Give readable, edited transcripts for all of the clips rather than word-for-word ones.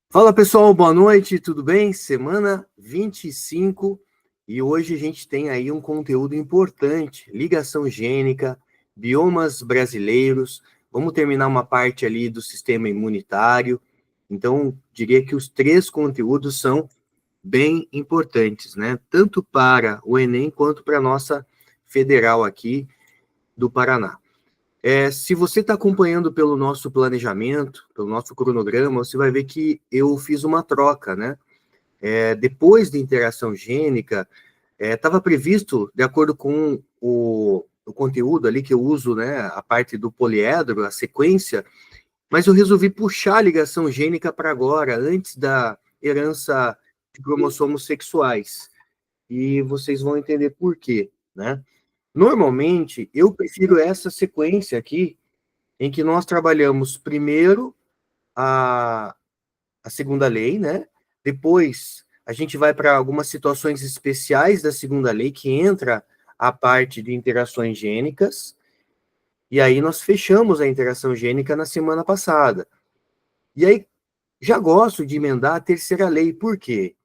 Fala pessoal, boa noite, tudo bem? Semana 25 e hoje a gente tem aí um conteúdo importante, ligação gênica, biomas brasileiros, vamos terminar uma parte ali do sistema imunitário, então diria que os três conteúdos são bem importantes, né? Tanto para o Enem quanto para a nossa federal aqui do Paraná. Se você está acompanhando pelo nosso planejamento, pelo nosso cronograma, você vai ver que eu fiz uma troca, né? Depois de interação gênica, estava previsto, de acordo com o conteúdo ali que eu uso, né, a parte do poliedro, a sequência, mas eu resolvi puxar a ligação gênica para agora, antes da herança de cromossomos sexuais. E vocês vão entender por quê, né? Normalmente, eu prefiro essa sequência aqui, em que nós trabalhamos primeiro a, a segunda lei, né? Depois a gente vai para algumas situações especiais da segunda lei, que entra a parte de interações gênicas, e aí nós fechamos a interação gênica na semana passada. E aí já gosto de emendar a terceira lei, por quê?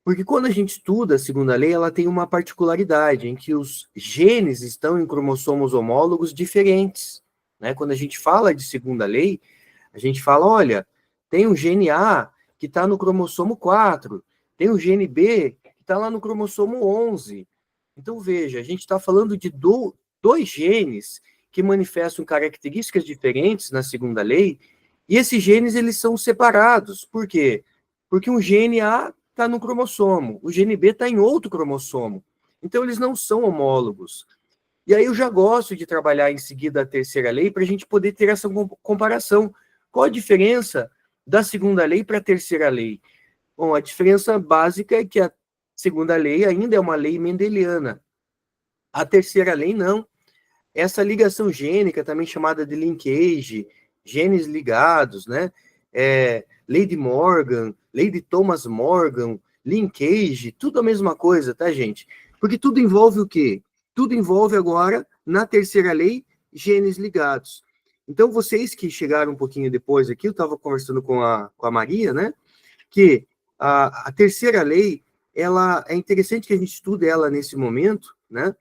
Porque quando a gente estuda a segunda lei, ela tem uma particularidade em que os genes estão em cromossomos homólogos diferentes, né? Quando a gente fala de segunda lei, a gente fala, olha, tem um gene A que está no cromossomo 4, tem um gene B que está lá no cromossomo 11. Então, veja, a gente está falando de dois genes que manifestam características diferentes na segunda lei, e esses genes eles são separados. Por quê? Porque um gene A está no cromossomo, o gene B está em outro cromossomo. Então, eles não são homólogos. E aí eu já gosto de trabalhar em seguida a terceira lei para a gente poder ter essa comparação. Qual a diferença da segunda lei para a terceira lei? Bom, a diferença básica é que a segunda lei ainda é uma lei mendeliana. A terceira lei não. Essa ligação gênica, também chamada de linkage, genes ligados, né? Lei de Morgan, lei de Thomas Morgan, linkage, tudo a mesma coisa, tá, gente? Porque tudo envolve o quê? Tudo envolve agora, na terceira lei, genes ligados. Então, vocês que chegaram um pouquinho depois aqui, eu estava conversando com a Maria, né? Que a terceira lei, ela é interessante que a gente estude ela nesse momento, né?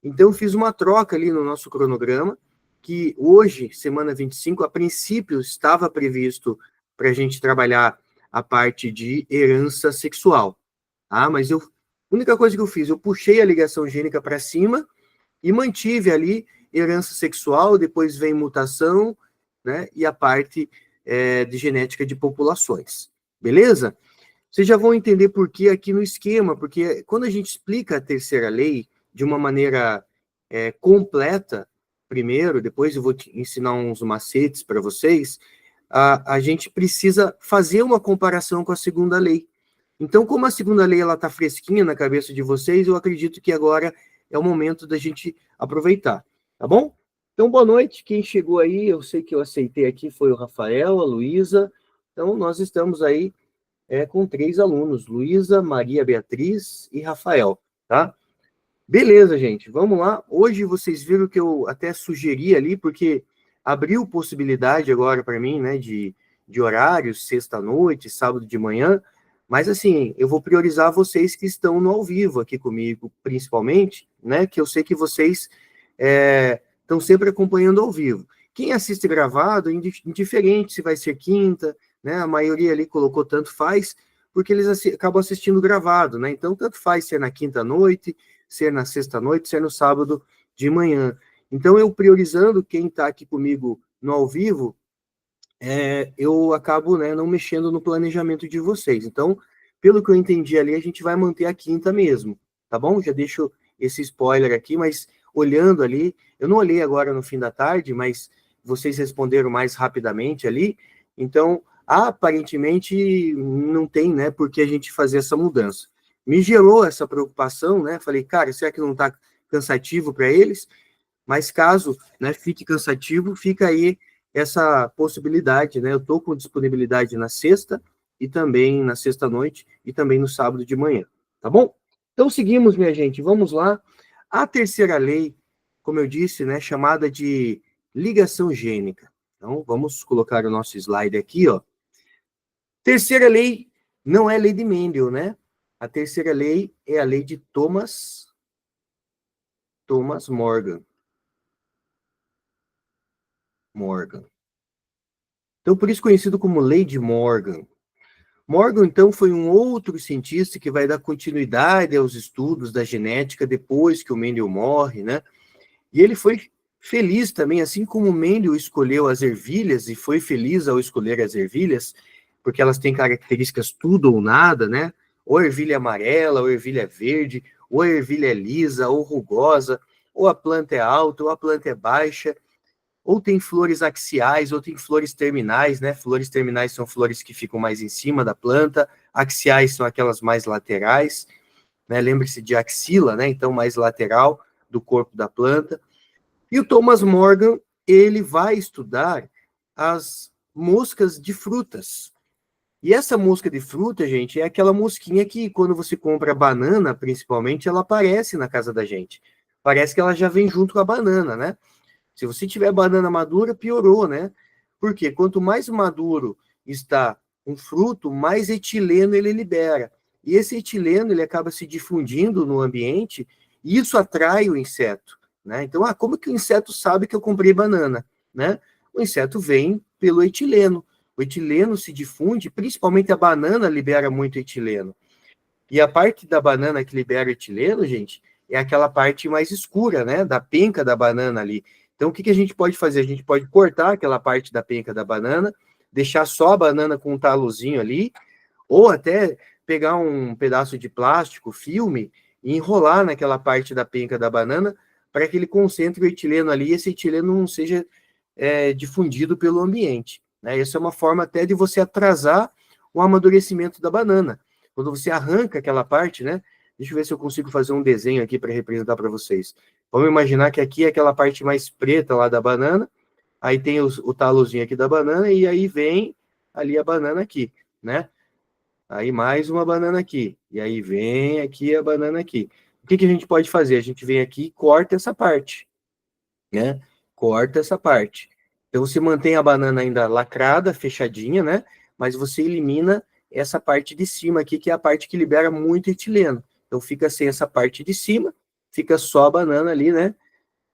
Então, eu fiz uma troca ali no nosso cronograma, que hoje, semana 25, a princípio estava previsto para a gente trabalhar a parte de herança sexual. Mas a única coisa que eu fiz, eu puxei a ligação gênica para cima e mantive ali herança sexual, depois vem mutação, né? E a parte de genética de populações. Beleza? Vocês já vão entender por que aqui no esquema, porque quando a gente explica a terceira lei de uma maneira completa, primeiro, depois eu vou te ensinar uns macetes para vocês, a gente precisa fazer uma comparação com a segunda lei. Então, como a segunda lei está fresquinha na cabeça de vocês, eu acredito que agora é o momento da gente aproveitar, tá bom? Então, boa noite. Quem chegou aí, eu sei que eu aceitei aqui, foi o Rafael, a Luísa. Então, nós estamos aí com 3 alunos, Luísa, Maria Beatriz e Rafael, tá? Beleza, gente, vamos lá. Hoje vocês viram que eu até sugeri ali, porque abriu possibilidade agora para mim, né, de horários, sexta-noite, sábado de manhã, mas assim, eu vou priorizar vocês que estão no ao vivo aqui comigo, principalmente, né, que eu sei que vocês estão sempre acompanhando ao vivo. Quem assiste gravado, indiferente se vai ser quinta, né, a maioria ali colocou tanto faz, porque eles acabam assistindo gravado, né, então tanto faz ser na quinta-noite, ser na sexta-noite, ser no sábado de manhã. Então, eu priorizando quem está aqui comigo no ao vivo, eu acabo, né, não mexendo no planejamento de vocês. Então, pelo que eu entendi ali, a gente vai manter a quinta mesmo, tá bom? Já deixo esse spoiler aqui, mas olhando ali, eu não olhei agora no fim da tarde, mas vocês responderam mais rapidamente ali, então, aparentemente, não tem, né, por que a gente fazer essa mudança. Me gerou essa preocupação, né, falei, cara, será que não está cansativo para eles? Mas caso, né, fique cansativo, fica aí essa possibilidade, né? Eu estou com disponibilidade na sexta e também na sexta-noite e também no sábado de manhã, tá bom? Então seguimos, minha gente, vamos lá. A terceira lei, como eu disse, né, chamada de ligação gênica. Então vamos colocar o nosso slide aqui, ó. Terceira lei não é a lei de Mendel, né? A terceira lei é a lei de Thomas Morgan. Então, por isso conhecido como lei de Morgan. Morgan, então, foi um outro cientista que vai dar continuidade aos estudos da genética depois que o Mendel morre, né? E ele foi feliz também, assim como Mendel escolheu as ervilhas e foi feliz ao escolher as ervilhas, porque elas têm características tudo ou nada, né? Ou a ervilha amarela, ou a ervilha verde, ou a ervilha é lisa, ou rugosa, ou a planta é alta, ou a planta é baixa, ou tem flores axiais, ou tem flores terminais, né? Flores terminais são flores que ficam mais em cima da planta, axiais são aquelas mais laterais, né? Lembre-se de axila, né? Então, mais lateral do corpo da planta. E o Thomas Morgan, ele vai estudar as moscas de frutas. E essa mosca de fruta, gente, é aquela mosquinha que quando você compra banana, principalmente, ela aparece na casa da gente. Parece que ela já vem junto com a banana, né? Se você tiver banana madura, piorou, né? Porque quanto mais maduro está um fruto, mais etileno ele libera. E esse etileno ele acaba se difundindo no ambiente e isso atrai o inseto, né? Então, como que o inseto sabe que eu comprei banana, né? O inseto vem pelo etileno. O etileno se difunde, principalmente a banana libera muito etileno. E a parte da banana que libera etileno, gente, é aquela parte mais escura, né? Da penca da banana ali. Então, o que a gente pode fazer? A gente pode cortar aquela parte da penca da banana, deixar só a banana com um talozinho ali, ou até pegar um pedaço de plástico, filme, e enrolar naquela parte da penca da banana para que ele concentre o etileno ali e esse etileno não seja difundido pelo ambiente, né? Essa é uma forma até de você atrasar o amadurecimento da banana. Quando você arranca aquela parte, né? Deixa eu ver se eu consigo fazer um desenho aqui para representar para vocês. Vamos imaginar que aqui é aquela parte mais preta lá da banana, aí tem o talozinho aqui da banana, e aí vem ali a banana aqui, né? Aí mais uma banana aqui, e aí vem aqui a banana aqui. O que a gente pode fazer? A gente vem aqui e corta essa parte, né? Corta essa parte. Então você mantém a banana ainda lacrada, fechadinha, né? Mas você elimina essa parte de cima aqui, que é a parte que libera muito etileno. Então fica sem essa parte de cima, fica só a banana ali, né?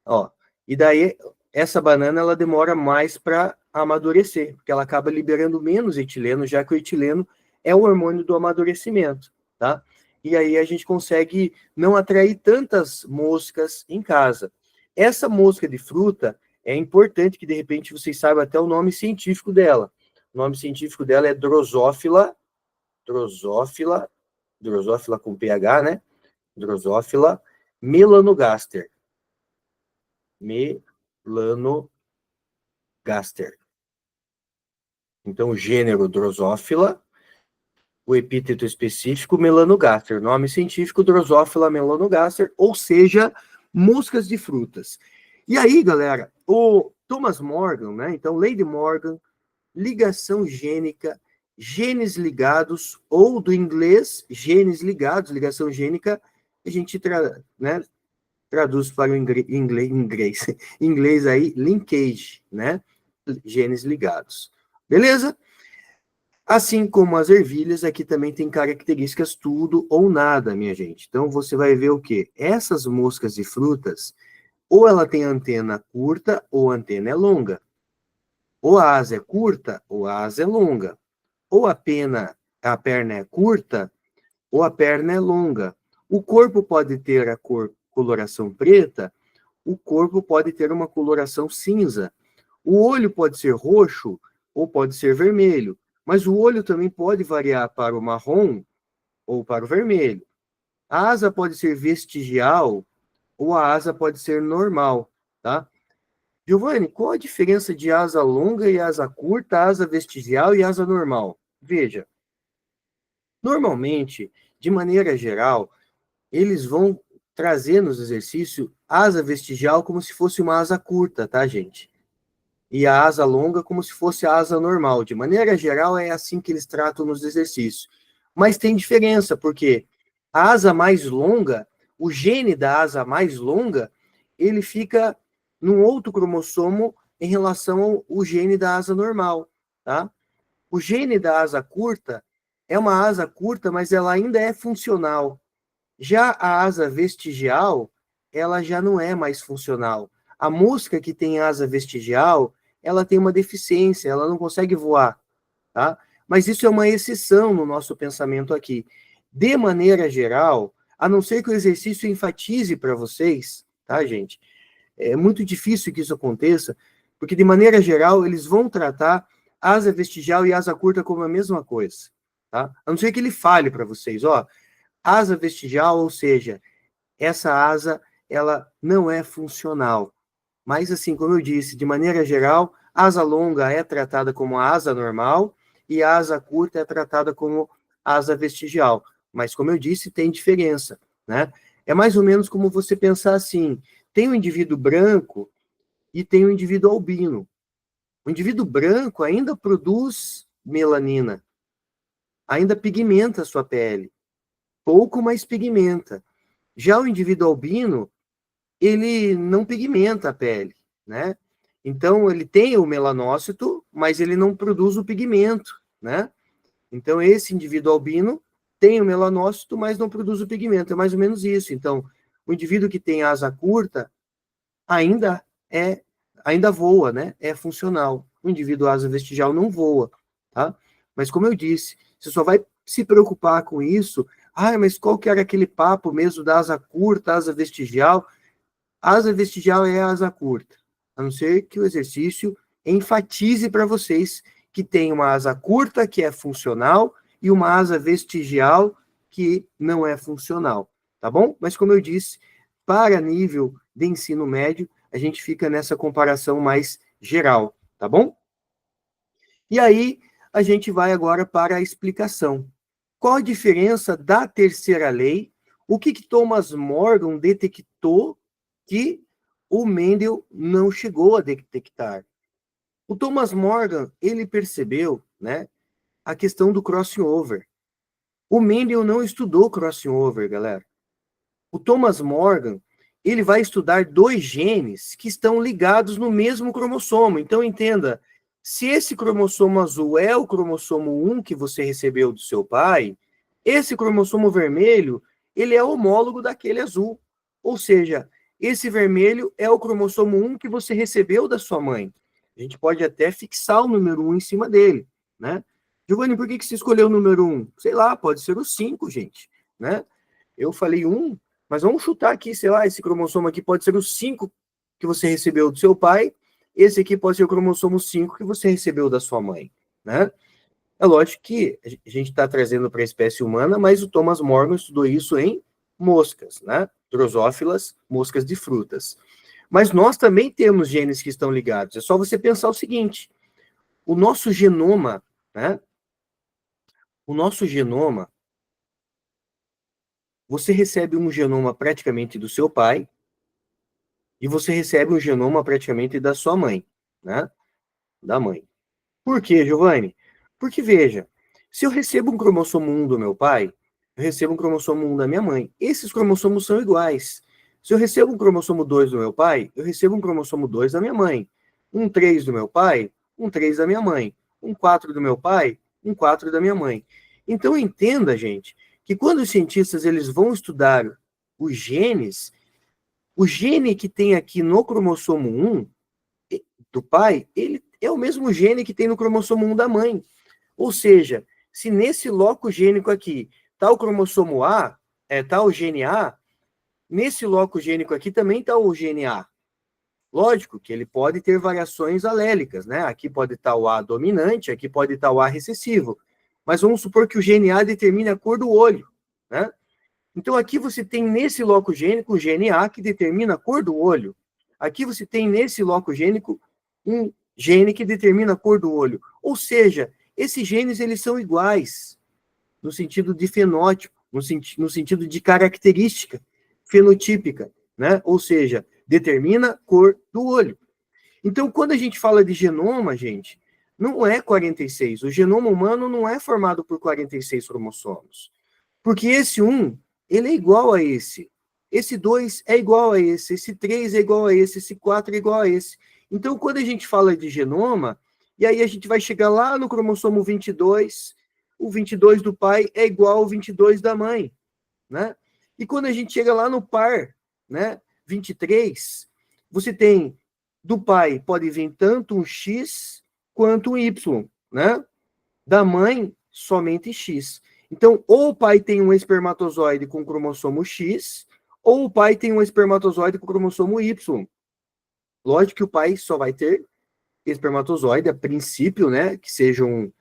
Ó. E daí essa banana ela demora mais para amadurecer, porque ela acaba liberando menos etileno, já que o etileno é o hormônio do amadurecimento, tá? E aí a gente consegue não atrair tantas moscas em casa. Essa mosca de fruta é importante que de repente vocês saibam até o nome científico dela. O nome científico dela é Drosophila com PH, né? Drosophila melanogaster. Melanogaster. Então, o gênero Drosophila, o epíteto específico Melanogaster, nome científico Drosophila melanogaster, ou seja, moscas de frutas. E aí, galera, o Thomas Morgan, né? Então, lei de Morgan, ligação gênica, genes ligados, ou do inglês, genes ligados, ligação gênica, a gente traduz para o inglês aí, linkage, né? Genes ligados. Beleza? Assim como as ervilhas, aqui também tem características tudo ou nada, minha gente. Então, você vai ver o quê? Essas moscas de frutas, ou ela tem antena curta, ou a antena é longa. Ou a asa é curta, ou a asa é longa. Ou a perna é curta, ou a perna é longa. O corpo pode ter a coloração preta, o corpo pode ter uma coloração cinza. O olho pode ser roxo ou pode ser vermelho, mas o olho também pode variar para o marrom ou para o vermelho. A asa pode ser vestigial ou a asa pode ser normal, tá? Giovanni, qual a diferença de asa longa e asa curta, asa vestigial e asa normal? Veja, normalmente, de maneira geral, eles vão trazer nos exercícios asa vestigial como se fosse uma asa curta, tá, gente? E a asa longa como se fosse a asa normal. De maneira geral, é assim que eles tratam nos exercícios. Mas tem diferença, porque a asa mais longa, o gene da asa mais longa, ele fica num outro cromossomo em relação ao gene da asa normal, tá? O gene da asa curta é uma asa curta, mas ela ainda é funcional. Já a asa vestigial, ela já não é mais funcional. A mosca que tem asa vestigial, ela tem uma deficiência, ela não consegue voar, tá? Mas isso é uma exceção no nosso pensamento aqui. De maneira geral, a não ser que o exercício enfatize para vocês, tá, gente? É muito difícil que isso aconteça, porque de maneira geral eles vão tratar asa vestigial e asa curta como a mesma coisa, tá? A não ser que ele fale para vocês, ó, asa vestigial, ou seja, essa asa, ela não é funcional. Mas, assim, como eu disse, de maneira geral, asa longa é tratada como asa normal e a asa curta é tratada como asa vestigial. Mas, como eu disse, tem diferença, né? É mais ou menos como você pensar assim, tem um indivíduo branco e tem um indivíduo albino. O indivíduo branco ainda produz melanina, ainda pigmenta a sua pele, pouco mais pigmenta. Já o indivíduo albino, ele não pigmenta a pele, né? Então, ele tem o melanócito, mas ele não produz o pigmento, né? Então, esse indivíduo albino tem o melanócito, mas não produz o pigmento. É mais ou menos isso. Então, o indivíduo que tem asa curta ainda ainda voa, né? É funcional. O indivíduo asa vestigial não voa, tá? Mas como eu disse, você só vai se preocupar com isso. Ah, mas qual que era aquele papo mesmo da asa curta, asa vestigial? Asa vestigial é a asa curta, a não ser que o exercício enfatize para vocês que tem uma asa curta que é funcional e uma asa vestigial que não é funcional, tá bom? Mas como eu disse, para nível de ensino médio, a gente fica nessa comparação mais geral, tá bom? E aí, a gente vai agora para a explicação. Qual a diferença da terceira lei? O que Thomas Morgan detectou que o Mendel não chegou a detectar? O Thomas Morgan, ele percebeu, né, a questão do crossing over. O Mendel não estudou crossing over, galera. O Thomas Morgan, ele vai estudar dois genes que estão ligados no mesmo cromossomo. Então, entenda, se esse cromossomo azul é o cromossomo 1 que você recebeu do seu pai, esse cromossomo vermelho, ele é homólogo daquele azul. Ou seja, esse vermelho é o cromossomo 1 que você recebeu da sua mãe. A gente pode até fixar o número 1 em cima dele, né? Giovanni, por que você escolheu o número 1? Sei lá, pode ser o 5, gente, né? Eu falei 1, mas vamos chutar aqui, sei lá, esse cromossomo aqui pode ser o 5 que você recebeu do seu pai, esse aqui pode ser o cromossomo 5 que você recebeu da sua mãe, né? É lógico que a gente está trazendo para a espécie humana, mas o Thomas Morgan estudou isso em moscas, né? Drosófilas, moscas de frutas. Mas nós também temos genes que estão ligados. É só você pensar o seguinte: o nosso genoma, né? O nosso genoma, você recebe um genoma praticamente do seu pai e você recebe um genoma praticamente da sua mãe, né? Da mãe. Por quê, Giovanni? Porque, veja, se eu recebo um cromossomo 1 do meu pai, eu recebo um cromossomo 1 da minha mãe. Esses cromossomos são iguais. Se eu recebo um cromossomo 2 do meu pai, eu recebo um cromossomo 2 da minha mãe. Um 3 do meu pai, um 3 da minha mãe. Um 4 do meu pai, um 4 da minha mãe. Então, entenda, gente, que quando os cientistas eles vão estudar os genes, o gene que tem aqui no cromossomo 1 do pai, ele é o mesmo gene que tem no cromossomo 1 da mãe. Ou seja, se nesse loco gênico aqui está o cromossomo A, está o gene A, nesse loco gênico aqui também está o gene A. Lógico que ele pode ter variações alélicas, né? Aqui pode estar o A dominante, aqui pode estar o A recessivo. Mas vamos supor que o gene A determine a cor do olho, né? Então, aqui você tem nesse loco gênico o gene A, que determina a cor do olho. Aqui você tem nesse loco gênico um gene que determina a cor do olho. Ou seja, esses genes eles são iguais no sentido de fenótipo, no sentido de característica fenotípica, né? Ou seja, determina a cor do olho. Então, quando a gente fala de genoma, gente, não é 46. O genoma humano não é formado por 46 cromossomos. Porque esse 1, ele é igual a esse. Esse 2 é igual a esse 3 é igual a esse 4 é igual a esse. Então, quando a gente fala de genoma, E aí a gente vai chegar lá no cromossomo 22, o 22 do pai é igual ao 22 da mãe, né? E quando a gente chega lá no par, né, 23, você tem do pai pode vir tanto um X quanto um Y, né? Da mãe, somente X. Então, ou o pai tem um espermatozoide com cromossomo X, ou o pai tem um espermatozoide com cromossomo Y. Lógico que o pai só vai ter espermatozoide, a princípio, né, que sejam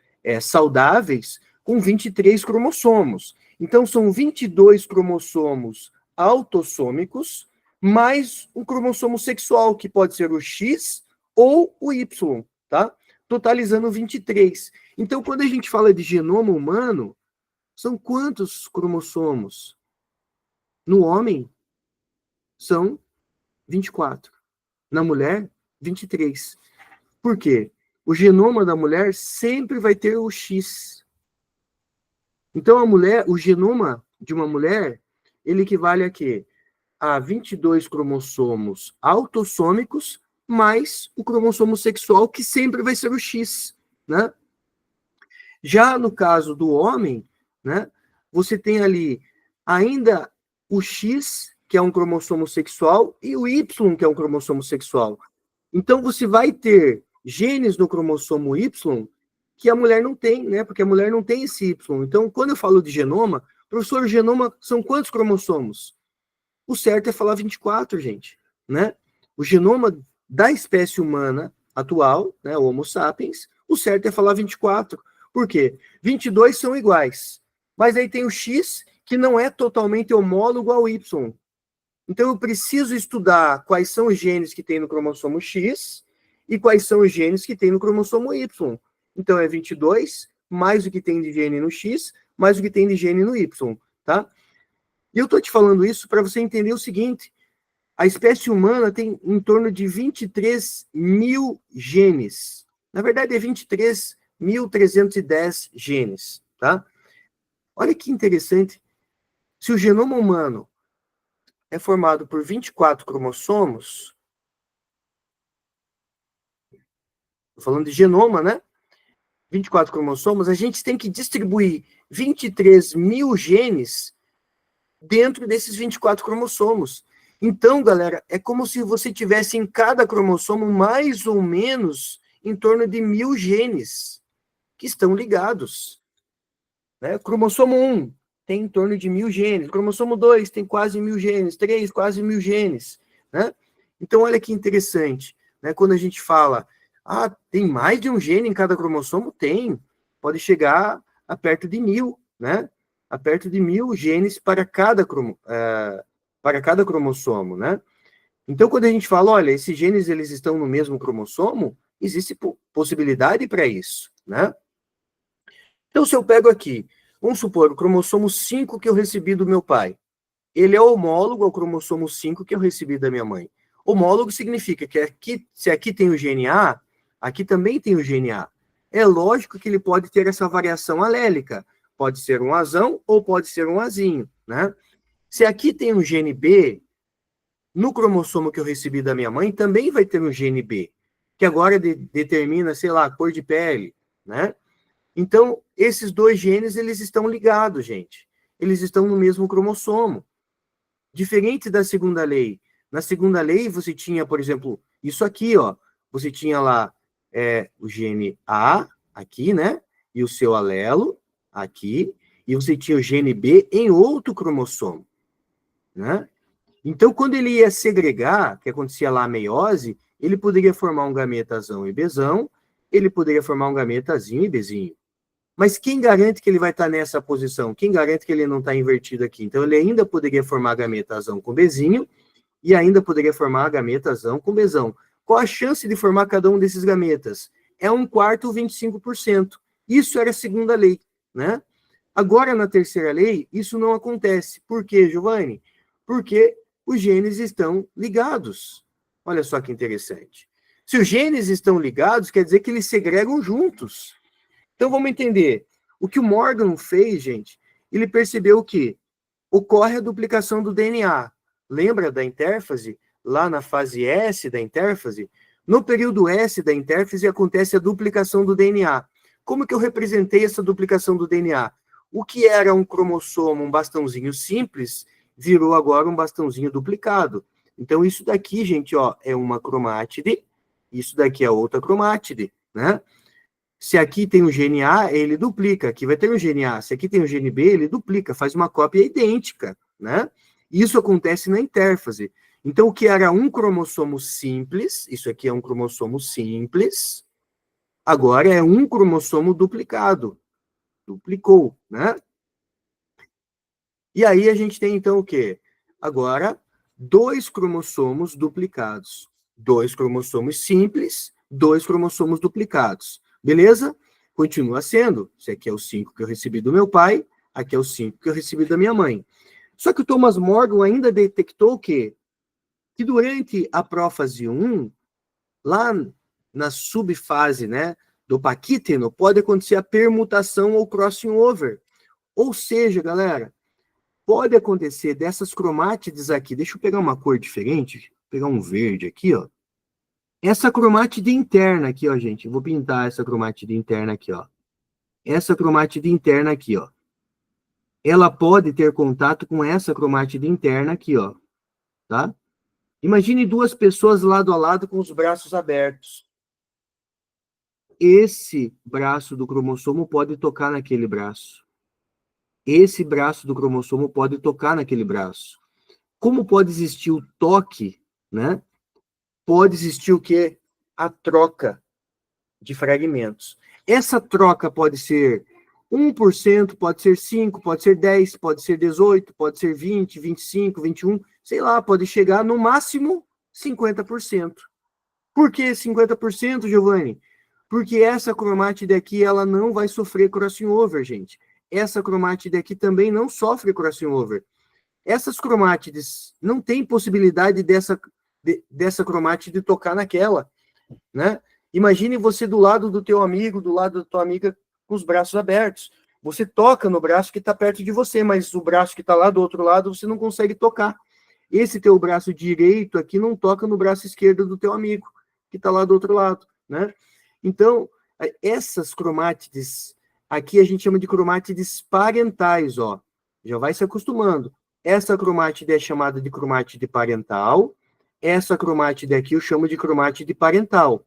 saudáveis, com 23 cromossomos. Então, são 22 cromossomos autossômicos, mais um cromossomo sexual, que pode ser o X ou o Y, tá? Totalizando 23. Então, quando a gente fala de genoma humano, são quantos cromossomos? No homem, são 24. Na mulher, 23. Por quê? O genoma da mulher sempre vai ter o X. Então, a mulher, o genoma de uma mulher, ele equivale a quê? A 22 cromossomos autossômicos mais o cromossomo sexual, que sempre vai ser o X, né? Já no caso do homem, né, você tem ali ainda o X, que é um cromossomo sexual, e o Y, que é um cromossomo sexual. Então, você vai ter genes no cromossomo Y que a mulher não tem, né? Porque a mulher não tem esse Y. Então, quando eu falo de genoma, professor, o genoma são quantos cromossomos? O certo é falar 24, gente, né? O genoma da espécie humana atual, né, o Homo sapiens, o certo é falar 24. Por quê? 22 são iguais. Mas aí tem o X, que não é totalmente homólogo ao Y. Então, eu preciso estudar quais são os genes que tem no cromossomo X e quais são os genes que tem no cromossomo Y. Então, é 22, mais o que tem de gene no X, mais o que tem de gene no Y, tá? E eu estou te falando isso para você entender o seguinte: a espécie humana tem em torno de 23 mil genes. Na verdade, é 23.310 genes, tá? Olha que interessante. Se o genoma humano é formado por 24 cromossomos, tô falando de genoma, né? 24 cromossomos, a gente tem que distribuir 23 mil genes dentro desses 24 cromossomos. Então, galera, é como se você tivesse em cada cromossomo mais ou menos em torno de 1.000 genes que estão ligados. Né? Cromossomo 1 tem em torno de 1.000 genes, cromossomo 2 tem quase 1.000 genes, 3 quase 1.000 genes. Né? Então, olha que interessante, né? Quando a gente fala, tem mais de um gene em cada cromossomo? Tem, pode chegar a perto de 1.000, né? A perto de 1.000 genes para cada cromossomo, né? Então, quando a gente fala, olha, esses genes eles estão no mesmo cromossomo, existe possibilidade para isso, né? Então, se eu pego aqui, vamos supor, o cromossomo 5 que eu recebi do meu pai, ele é homólogo ao cromossomo 5 que eu recebi da minha mãe. Homólogo significa que aqui, se aqui tem o gene A, aqui também tem o gene A. É lógico que ele pode ter essa variação alélica. Pode ser um Azão ou pode ser um Azinho, né? Se aqui tem um gene B, no cromossomo que eu recebi da minha mãe, também vai ter um gene B, que agora determina, sei lá, a cor de pele, né? Então, esses dois genes, eles estão ligados, gente. Eles estão no mesmo cromossomo. Diferente da segunda lei. Na segunda lei, você tinha, por exemplo, isso aqui, ó. Você tinha lá o gene A, aqui, né? E o seu alelo, aqui. E você tinha o gene B em outro cromossomo, né? Então, quando ele ia segregar, que acontecia lá a meiose, ele poderia formar um gameta Azão e Bzão, ele poderia formar um gameta Azinho e Bzinho. Mas quem garante que ele vai estar nessa posição? Quem garante que ele não está invertido aqui? Então, ele ainda poderia formar a gameta Azão com Bzinho e ainda poderia formar a gameta Azão com Bzão. Qual a chance de formar cada um desses gametas? É 1/4 ou 25%. Isso era a segunda lei, né? Agora, na terceira lei, isso não acontece. Por quê, Giovanni? Porque os genes estão ligados. Olha só que interessante. Se os genes estão ligados, quer dizer que eles segregam juntos. Então, vamos entender. O que o Morgan fez, gente, ele percebeu que ocorre a duplicação do DNA. Lembra da intérfase? Lá na fase S da intérfase, No período S da intérfase acontece a duplicação do DNA. Como que eu representei essa duplicação do DNA? O que era um cromossomo, um bastãozinho simples, virou agora um bastãozinho duplicado. Então, isso daqui, gente, ó, é uma cromátide, isso daqui é outra cromátide, né? Se aqui tem o gene A, ele duplica, aqui vai ter o gene A. Se aqui tem o gene B, ele duplica, faz uma cópia idêntica, né? Isso acontece na intérfase. Então, o que era um cromossomo simples, isso aqui é um cromossomo simples, agora é um cromossomo duplicado. Duplicou, né? E aí a gente tem, então, o quê? Agora, 2 cromossomos duplicados. 2 cromossomos simples, 2 cromossomos duplicados. Beleza? Continua sendo. Esse aqui é o 5 que eu recebi do meu pai, aqui é o 5 que eu recebi da minha mãe. Só que o Thomas Morgan ainda detectou o quê? Que durante a prófase 1, lá na subfase, né, do paquíteno, pode acontecer a permutação ou crossing over. Ou seja, galera, pode acontecer dessas cromátides aqui, deixa eu pegar uma cor diferente, vou pegar um verde aqui, ó. Essa cromátide interna aqui, ó, gente, eu vou pintar essa cromátide interna aqui, ó. Essa cromátide interna aqui, ó. Ela pode ter contato com essa cromátide interna aqui, ó, tá? Imagine 2 pessoas lado a lado com os braços abertos. Esse braço do cromossomo pode tocar naquele braço. Esse braço do cromossomo pode tocar naquele braço. Como pode existir o toque, né? Pode existir o quê? A troca de fragmentos. Essa troca pode ser 1%, pode ser 5%, pode ser 10%, pode ser 18%, pode ser 20%, 25%, 21%, sei lá, pode chegar no máximo 50%. Por que 50%, Giovanni? Porque essa cromátide aqui, ela não vai sofrer crossing over, gente. Essa cromátide aqui também não sofre crossing over. Essas cromátides não tem possibilidade dessa cromátide tocar naquela, né? Imagine você do lado do teu amigo, do lado da tua amiga, com os braços abertos. Você toca no braço que está perto de você, mas o braço que está lá do outro lado, você não consegue tocar. Esse teu braço direito aqui não toca no braço esquerdo do teu amigo, que está lá do outro lado, né? Então, essas cromátides, aqui a gente chama de cromátides parentais, ó. Já vai se acostumando. Essa cromátide é chamada de cromátide parental. Essa cromátide aqui eu chamo de cromátide parental.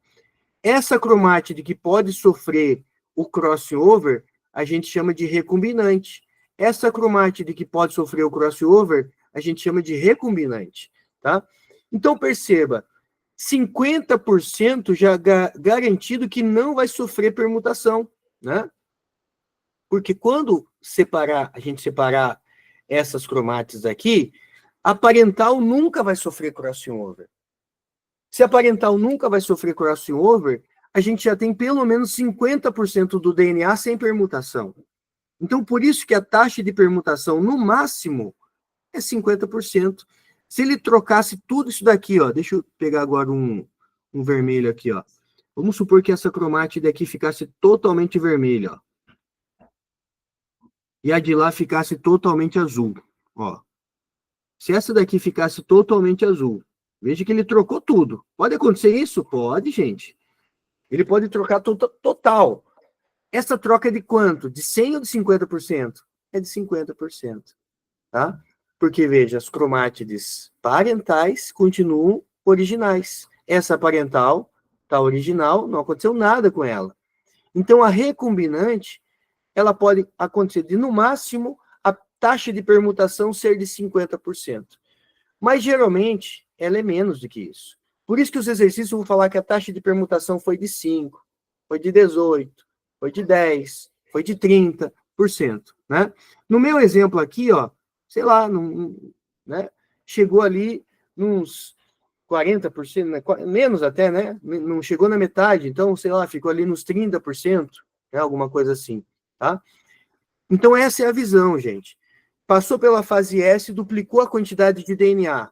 Essa cromátide que pode sofrer o crossover, a gente chama de recombinante. Essa cromátide que pode sofrer o crossover, a gente chama de recombinante, tá? Então, perceba, 50% já garantido que não vai sofrer permutação, né? Porque quando a gente separar essas cromátides aqui, a parental nunca vai sofrer crossing over. Se a parental nunca vai sofrer crossing over, a gente já tem pelo menos 50% do DNA sem permutação. Então, por isso que a taxa de permutação, no máximo, é 50%. Se ele trocasse tudo isso daqui, ó, deixa eu pegar agora um vermelho aqui, ó. Vamos supor que essa cromátide aqui ficasse totalmente vermelha, ó. E a de lá ficasse totalmente azul, ó. Se essa daqui ficasse totalmente azul, veja que ele trocou tudo. Pode acontecer isso? Pode, gente. Ele pode trocar total. Essa troca é de quanto? De 100 ou de 50%? É de 50%, tá? Porque, veja, as cromátides parentais continuam originais. Essa parental está original, não aconteceu nada com ela. Então, a recombinante, ela pode acontecer de, no máximo, a taxa de permutação ser de 50%. Mas, geralmente, ela é menos do que isso. Por isso que os exercícios vão falar que a taxa de permutação foi de 5%, foi de 18%, foi de 10%, foi de 30%, né? No meu exemplo aqui, ó, sei lá, né, chegou ali uns 40%, né, menos até, né? Não chegou na metade, então, sei lá, ficou ali nos 30%, né, alguma coisa assim, tá? Então, essa é a visão, gente. Passou pela fase S, duplicou a quantidade de DNA.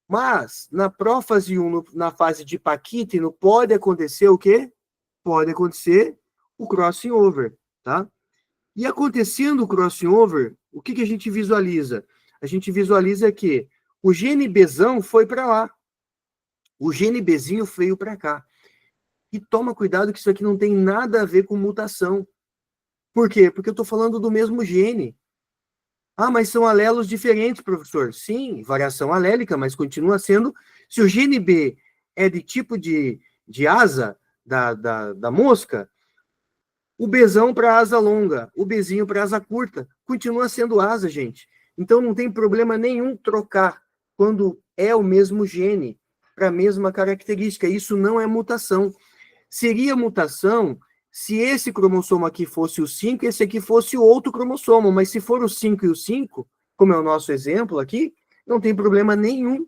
Mas, na prófase 1, na fase de paquíteno, pode acontecer o quê? Pode acontecer o crossing over, tá? E acontecendo o crossing over, o que a gente visualiza? A gente visualiza que o gene Bzão foi para lá. O gene Bzinho veio para cá. E toma cuidado que isso aqui não tem nada a ver com mutação. Por quê? Porque eu estou falando do mesmo gene. Ah, mas são alelos diferentes, professor. Sim, variação alélica, mas continua sendo... Se o gene B é de tipo de asa da mosca, o Bzão para asa longa, o Bzinho para asa curta, continua sendo asa, gente. Então não tem problema nenhum trocar quando é o mesmo gene para a mesma característica. Isso não é mutação. Seria mutação se esse cromossomo aqui fosse o 5 e esse aqui fosse o outro cromossomo, mas se for o 5 e o 5, como é o nosso exemplo aqui, não tem problema nenhum.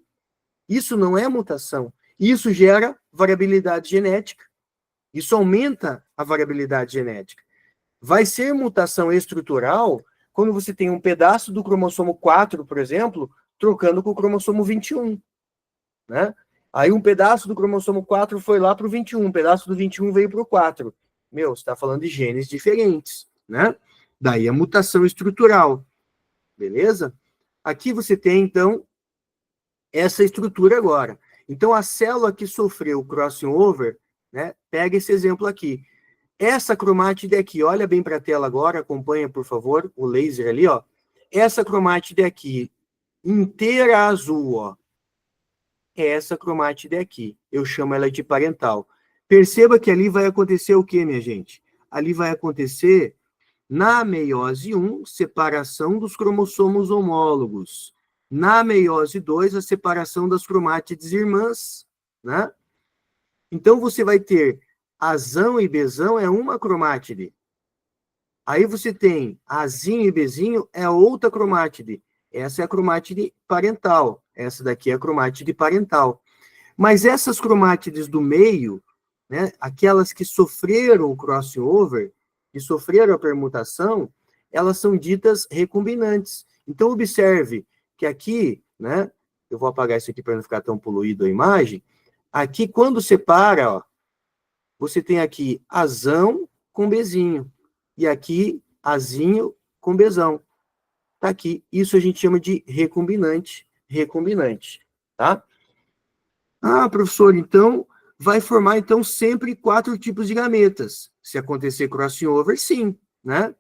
Isso não é mutação. Isso gera variabilidade genética. Isso aumenta a variabilidade genética. Vai ser mutação estrutural quando você tem um pedaço do cromossomo 4, por exemplo, trocando com o cromossomo 21, né? Aí um pedaço do cromossomo 4 foi lá para o 21, um pedaço do 21 veio para o 4. Meu, você está falando de genes diferentes, né? Daí a mutação estrutural, beleza? Aqui você tem, então, essa estrutura agora. Então, a célula que sofreu crossing over, né? Pega esse exemplo aqui. Essa cromátide aqui, olha bem para a tela agora, acompanha, por favor, o laser ali, ó. Essa cromátide aqui, inteira azul, ó. É essa cromátide aqui. Eu chamo ela de parental. Perceba que ali vai acontecer o quê, minha gente? Ali vai acontecer, na meiose 1, separação dos cromossomos homólogos. Na meiose 2, a separação das cromátides irmãs, né? Então, você vai ter azão e bezão é uma cromátide. Aí você tem azinho e bezinho é outra cromátide. Essa é a cromátide parental. Essa daqui é a cromátide parental. Mas essas cromátides do meio, né, aquelas que sofreram o crossover, que sofreram a permutação, elas são ditas recombinantes. Então, observe que aqui, né, eu vou apagar isso aqui para não ficar tão poluído a imagem. Aqui, quando separa, ó, você tem aqui azão com bezinho. E aqui, azinho com bezão. Tá aqui. Isso a gente chama de recombinante. Recombinante, tá? Ah, professor, então vai formar então sempre 4 tipos de gametas. Se acontecer crossing over, sim, né?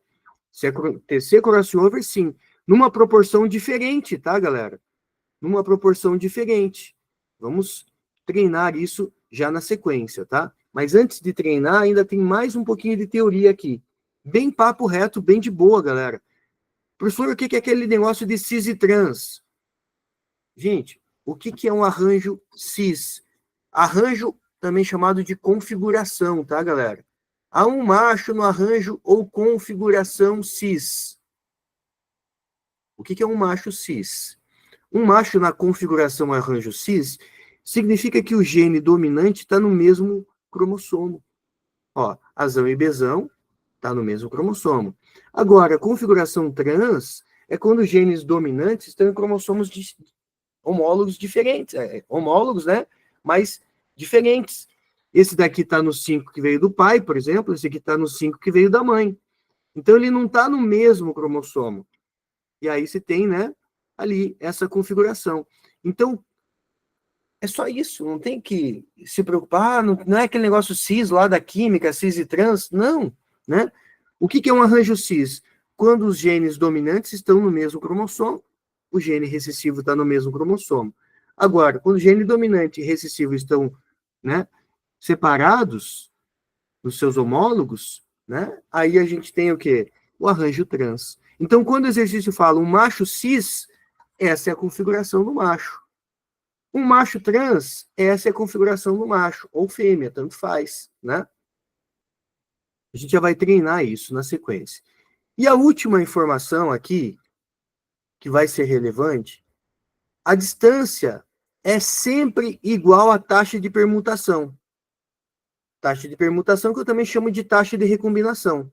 Se acontecer crossing over, sim. Numa proporção diferente, tá, galera? Numa proporção diferente. Vamos treinar isso já na sequência, tá? Mas antes de treinar, ainda tem mais um pouquinho de teoria aqui. Bem papo reto, bem de boa, galera. Professor, o que é aquele negócio de cis e trans? Gente, o que é um arranjo cis? Arranjo também chamado de configuração, tá, galera? Há um macho no arranjo ou configuração cis. O que é um macho cis? Um macho na configuração arranjo cis significa que o gene dominante está no mesmo cromossomo. Ó, azão e bezão está no mesmo cromossomo. Agora, configuração trans é quando os genes dominantes estão em cromossomos homólogos diferentes. Homólogos, né? Mas diferentes. Esse daqui está no 5 que veio do pai, por exemplo. Esse aqui está no 5 que veio da mãe. Então, ele não está no mesmo cromossomo. E aí você tem, né, ali, essa configuração. Então, é só isso. Não tem que se preocupar. Não é aquele negócio cis lá da química, cis e trans. Não, né? O que é um arranjo cis? Quando os genes dominantes estão no mesmo cromossomo, o gene recessivo está no mesmo cromossomo. Agora, quando o gene dominante e recessivo estão, né, separados dos seus homólogos, né, aí a gente tem o quê? O arranjo trans. Então, quando o exercício fala um macho cis, essa é a configuração do macho. Um macho trans, essa é a configuração do macho, ou fêmea, tanto faz, né? A gente já vai treinar isso na sequência. E a última informação aqui, que vai ser relevante, a distância é sempre igual à taxa de permutação. Taxa de permutação que eu também chamo de taxa de recombinação.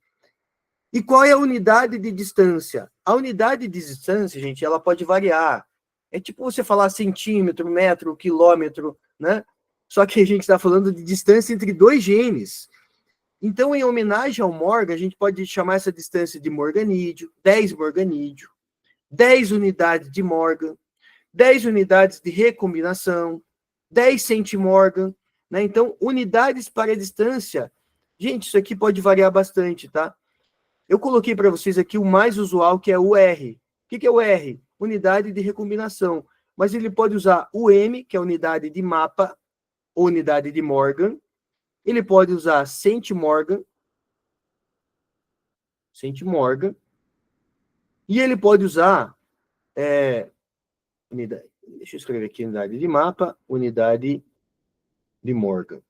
E qual é a unidade de distância? A unidade de distância, gente, ela pode variar. É tipo você falar centímetro, metro, quilômetro, né? Só que a gente está falando de distância entre 2 genes. Então, em homenagem ao Morgan, a gente pode chamar essa distância de morganídeo, 10 morganídeo, 10 unidades de Morgan, 10 unidades de recombinação, 10 centimorgan, né? Então, unidades para distância, gente, isso aqui pode variar bastante, tá? Eu coloquei para vocês aqui o mais usual, que é o R. O que é o R? Unidade de recombinação. Mas ele pode usar o M, que é a unidade de mapa, ou unidade de Morgan. Ele pode usar centimorgan. E ele pode usar unidade. Deixa eu escrever aqui, unidade de mapa, unidade de Morgan.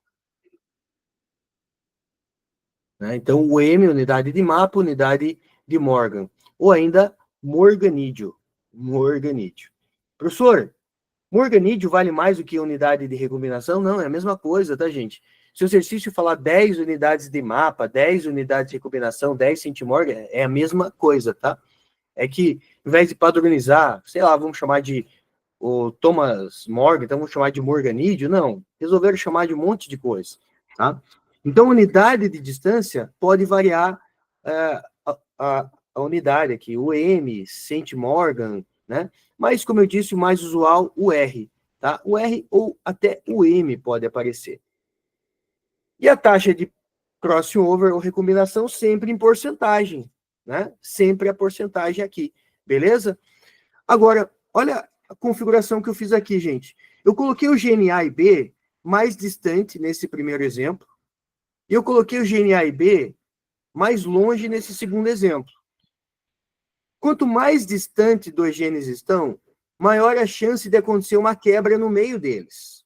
Né? Então, o M, unidade de mapa, unidade de Morgan. Ou ainda, morganídeo. Professor, morganídeo vale mais do que unidade de recombinação? Não, é a mesma coisa, tá, gente? Se o exercício falar 10 unidades de mapa, 10 unidades de recombinação, 10 centimorgan, é a mesma coisa, tá? É que, ao invés de padronizar, sei lá, vamos chamar de o Thomas Morgan, então vamos chamar de morganídeo, não. Resolveram chamar de um monte de coisa, tá? Então, unidade de distância pode variar a unidade aqui, o M, centimorgan, né? Mas, como eu disse, o mais usual, o R, tá? O R ou até o M pode aparecer. E a taxa de crossover ou recombinação sempre em porcentagem, né? Sempre a porcentagem aqui, beleza? Agora, olha a configuração que eu fiz aqui, gente. Eu coloquei o gene A e B mais distante nesse primeiro exemplo, e eu coloquei o gene A e B mais longe nesse segundo exemplo. Quanto mais distante dois genes estão, maior a chance de acontecer uma quebra no meio deles.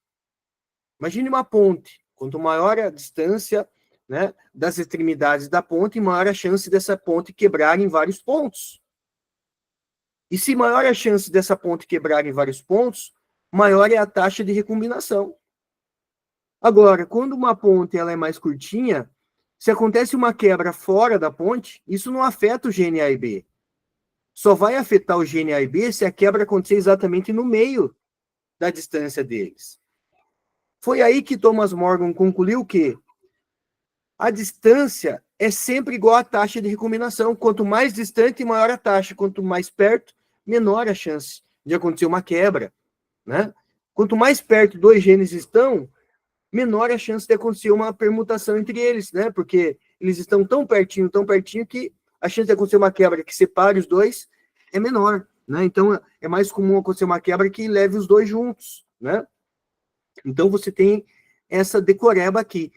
Imagine uma ponte. Quanto maior a distância, né, das extremidades da ponte, maior a chance dessa ponte quebrar em vários pontos. E se maior a chance dessa ponte quebrar em vários pontos, maior é a taxa de recombinação. Agora, quando uma ponte ela é mais curtinha, se acontece uma quebra fora da ponte, isso não afeta o gene A e B. Só vai afetar o gene A e B se a quebra acontecer exatamente no meio da distância deles. Foi aí que Thomas Morgan concluiu que a distância é sempre igual à taxa de recombinação. Quanto mais distante, maior a taxa. Quanto mais perto, menor a chance de acontecer uma quebra, né? Quanto mais perto dois genes estão, menor a chance de acontecer uma permutação entre eles, né? Porque eles estão tão pertinho que a chance de acontecer uma quebra que separe os dois é menor, né? Então, é mais comum acontecer uma quebra que leve os dois juntos, né? Então, você tem essa decoreba aqui.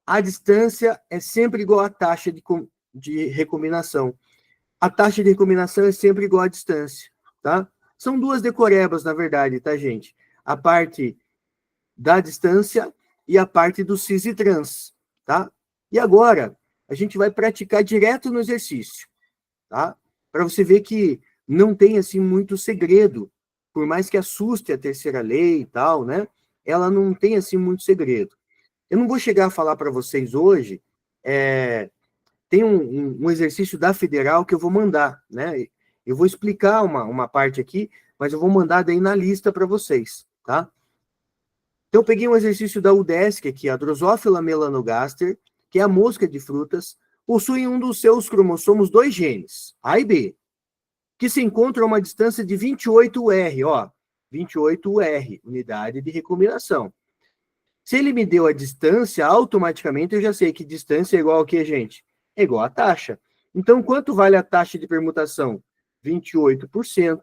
A distância é sempre igual à taxa de recombinação. A taxa de recombinação é sempre igual à distância, tá? São duas decorebas, na verdade, tá, gente? A parte da distância e a parte do cis e trans, tá? E agora, a gente vai praticar direto no exercício, tá? Para você ver que não tem, assim, muito segredo. Por mais que assuste a terceira lei e tal, né? Ela não tem, assim, muito segredo. Eu não vou chegar a falar para vocês hoje, tem um exercício da Federal que eu vou mandar, né? Eu vou explicar uma parte aqui, mas eu vou mandar daí na lista para vocês, tá? Então, eu peguei um exercício da UDESC aqui, a Drosophila melanogaster, que é a mosca de frutas, possui um dos seus cromossomos 2 genes, A e B, que se encontram a uma distância de 28 UR, ó, 28 UR, unidade de recombinação. Se ele me deu a distância, automaticamente eu já sei que distância é igual ao que, gente? É igual a taxa. Então, quanto vale a taxa de permutação? 28%.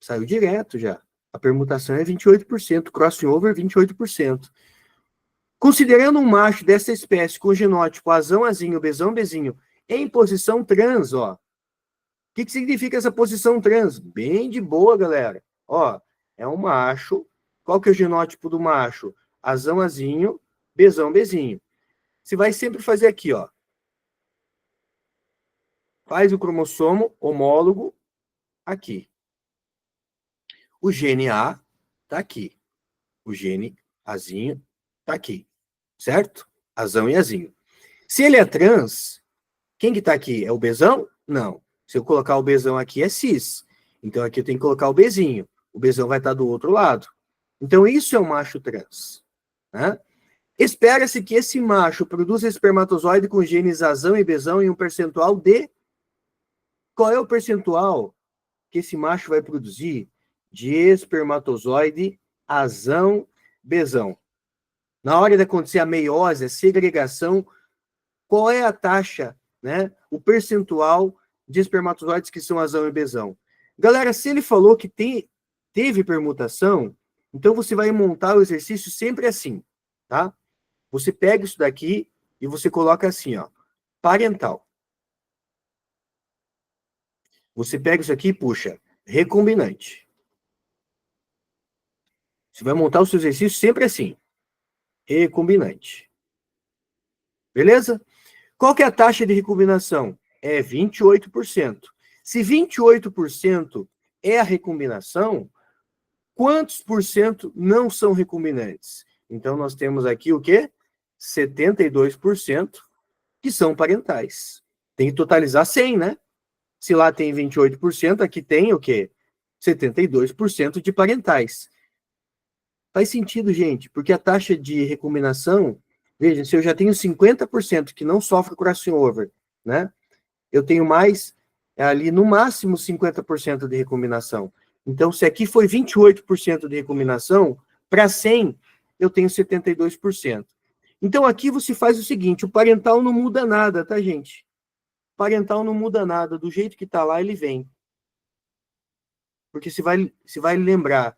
Saiu direto já. A permutação é 28%, crossover 28%. Considerando um macho dessa espécie com genótipo azão, azinho, bezão, bezinho, em posição trans, ó. O que significa essa posição trans? Bem de boa, galera. Ó, é um macho. Qual que é o genótipo do macho? Azão, azinho, bezão, bezinho. Você vai sempre fazer aqui, ó. Faz o cromossomo homólogo aqui. O gene A tá aqui. O gene azinho tá aqui. Certo? Azão e azinho. Se ele é trans, quem que tá aqui? É o bezão? Não. Se eu colocar o bezão aqui, é cis. Então, aqui eu tenho que colocar o bezinho. O bezão vai estar do outro lado. Então, isso é um macho trans. Né? Espera-se que esse macho produza espermatozoide com genes azão e bezão em um percentual de... Qual é o percentual que esse macho vai produzir de espermatozoide azão, bezão. Na hora de acontecer a meiose, a segregação, qual é a taxa, né? O percentual de espermatozoides que são azão e bezão. Galera, se ele falou que teve permutação, então você vai montar o exercício sempre assim, tá? Você pega isso daqui e você coloca assim, ó, parental. Você pega isso aqui e puxa, recombinante. Você vai montar o seu exercício sempre assim, recombinante. Beleza? Qual que é a taxa de recombinação? É 28%. Se 28% é a recombinação, quantos por cento não são recombinantes? Então, nós temos aqui o quê? 72% que são parentais. Tem que totalizar 100, né? Se lá tem 28%, aqui tem o quê? 72% de parentais. Faz sentido, gente, porque a taxa de recombinação, veja, se eu já tenho 50% que não sofre crossover, né? Eu tenho mais, ali no máximo 50% de recombinação. Então, se aqui foi 28% de recombinação, para 100, eu tenho 72%. Então, aqui você faz o seguinte, o parental não muda nada, tá, gente? O parental não muda nada, do jeito que está lá, ele vem. Porque você vai lembrar,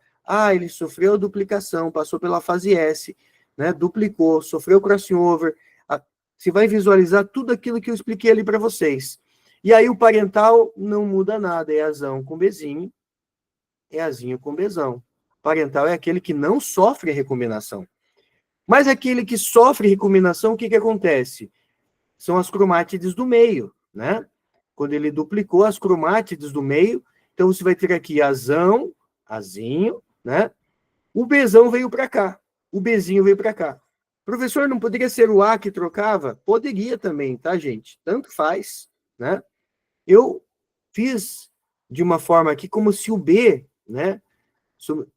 ele sofreu duplicação, passou pela fase S, né, duplicou, sofreu crossover, você vai visualizar tudo aquilo que eu expliquei ali para vocês. E aí o parental não muda nada, é azão com bezinho, é azinho com bezão. Parental é aquele que não sofre recombinação. Mas aquele que sofre recombinação, o que acontece? São as cromátides do meio, né? Quando ele duplicou as cromátides do meio, então você vai ter aqui azão, azinho, né? O bezão veio para cá, o bezinho veio para cá. Professor, não poderia ser o A que trocava? Poderia também, tá, gente? Tanto faz, né? Eu fiz de uma forma aqui como se o B, né?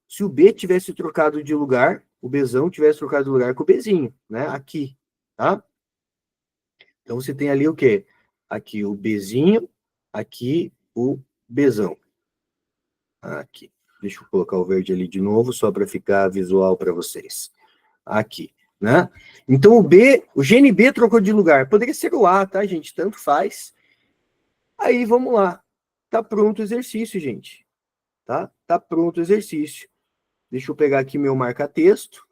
Se o B tivesse trocado de lugar, o bezão tivesse trocado de lugar com o bezinho, né? Aqui, tá? Então você tem ali o quê? Aqui o bezinho, aqui o bezão. Aqui. Deixa eu colocar o verde ali de novo, só para ficar visual para vocês. Aqui, né? Então o gene B trocou de lugar. Poderia ser o A, tá, gente? Tanto faz. Aí, vamos lá. Tá pronto o exercício, gente. Tá? Tá pronto o exercício. Deixa eu pegar aqui meu marca-texto.